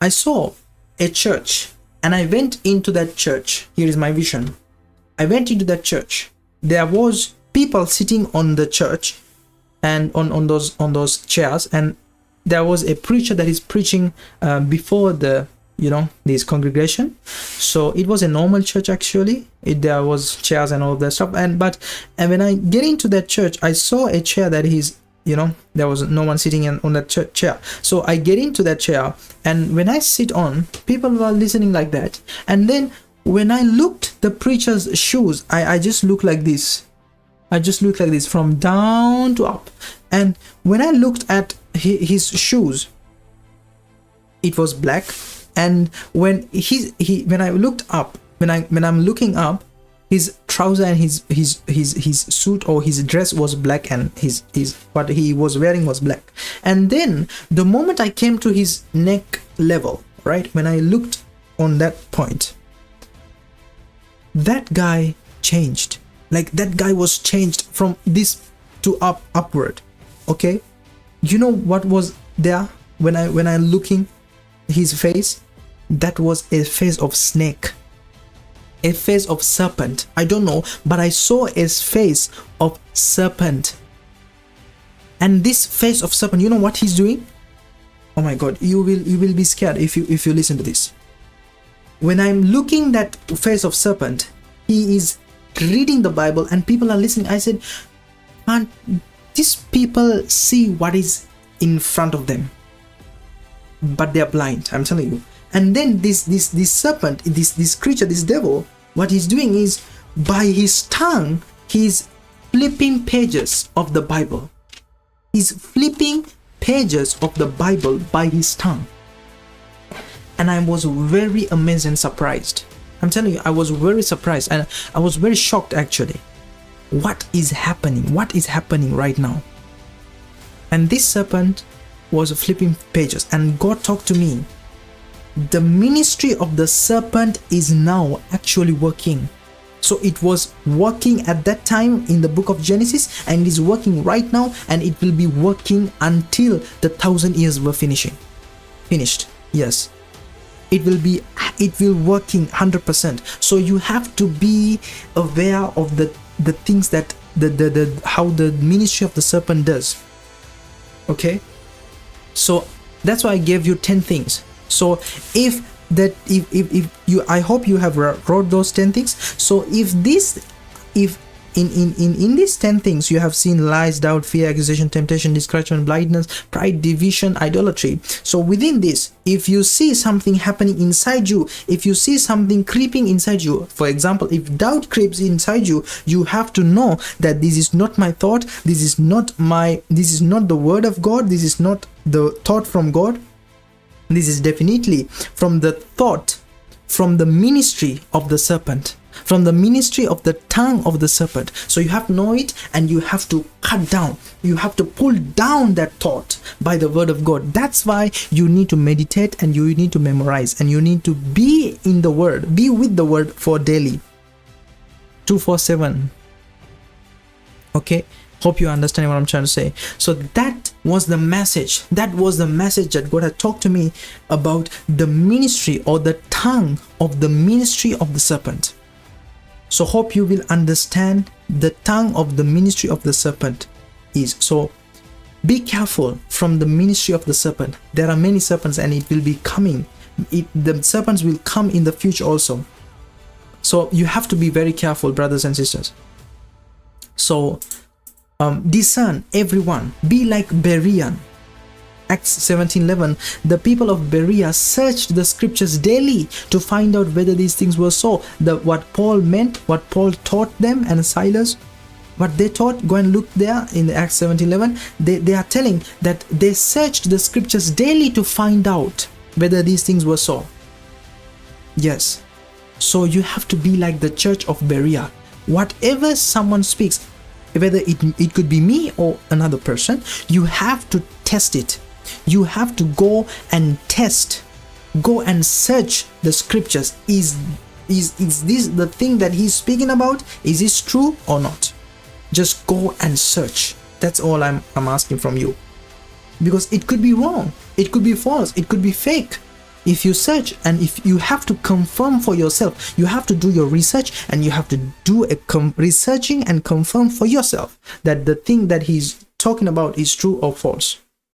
I saw a church and I went into that church. Here is my vision. I went into that church. There was people sitting on the church and on those chairs, and there was a preacher that is preaching before the this congregation. So it was a normal church actually. There was chairs and all of that stuff, and when I get into that church, I saw a chair that is there was no one sitting on that chair. So I get into that chair, and when I sit on, people were listening like that. And then when I looked the preacher's shoes, I just looked like this. I just looked like this from down to up. And when I looked at his shoes, it was black. And when when I looked up, when I'm looking up, his trouser and his suit or his dress was black, and his what he was wearing was black. And then the moment I came to his neck level, right, when I looked on that point, that guy changed. Like that guy was changed from this to upward. Okay, you know what was there when I looking his face? That was a face of snake, a face of serpent. I don't know, but I saw a face of serpent. And this face of serpent, you know what he's doing? Oh my God, you will be scared if you listen to this. When I'm looking that face of serpent, he is reading the Bible and people are listening. I said, man, these people see what is in front of them, but they are blind, I'm telling you. And then this serpent, this creature, this devil, what he's doing is, by his tongue, he's flipping pages of the Bible. He's flipping pages of the Bible by his tongue. And I was very amazed and surprised. I'm telling you, I was very surprised and I was very shocked actually. What is happening? What is happening right now? And this serpent was flipping pages, and God talked to me. The ministry of the serpent is now actually working. So it was working at that time in the book of Genesis, and it is working right now, and it will be working until the 1,000 years were finished. Yes, it will working 100%. So you have to be aware of the things that how the ministry of the serpent does. Okay, so that's why I gave you 10 things. So if you, I hope you have wrote those 10 things. So if in these 10 things you have seen lies, doubt, fear, accusation, temptation, discouragement, blindness, pride, division, idolatry. So within this, if you see something happening inside you, if you see something creeping inside you, for example, if doubt creeps inside you, you have to know that this is not my thought, this is not the word of God, this is not the thought from God. This is definitely from the thought, from the ministry of the serpent, from the ministry of the tongue of the serpent. So you have to know it, and you have to cut down. You have to pull down that thought by the word of God. That's why you need to meditate, and you need to memorize, and you need to be in the word, be with the word for daily, 247. Okay, hope you understand what I'm trying to say. So that was the message. That was the message that God had talked to me about, the ministry or the tongue of the ministry of the serpent. So hope you will understand the tongue of the ministry of the serpent is. So be careful from the ministry of the serpent. There are many serpents, and it will be coming. The serpents will come in the future also. So you have to be very careful, brothers and sisters. So discern everyone. Be like Berean. Acts 17:11. The people of Berea searched the scriptures daily to find out whether these things were so. What Paul meant, what Paul taught them, and Silas, what they taught, go and look there in Acts 17:11. They are telling that they searched the scriptures daily to find out whether these things were so. Yes. So you have to be like the church of Berea. Whatever someone speaks, whether it could be me or another person, you have to test it. You have to go and test, go and search the scriptures. Is this the thing that he's speaking about? Is this true or not? Just go and search. That's all I'm asking from you, because it could be wrong, it could be false, it could be fake. If you search, and if you have to confirm for yourself, you have to do your research, and you have to do a researching and confirm for yourself that the thing that he's talking about is true or false.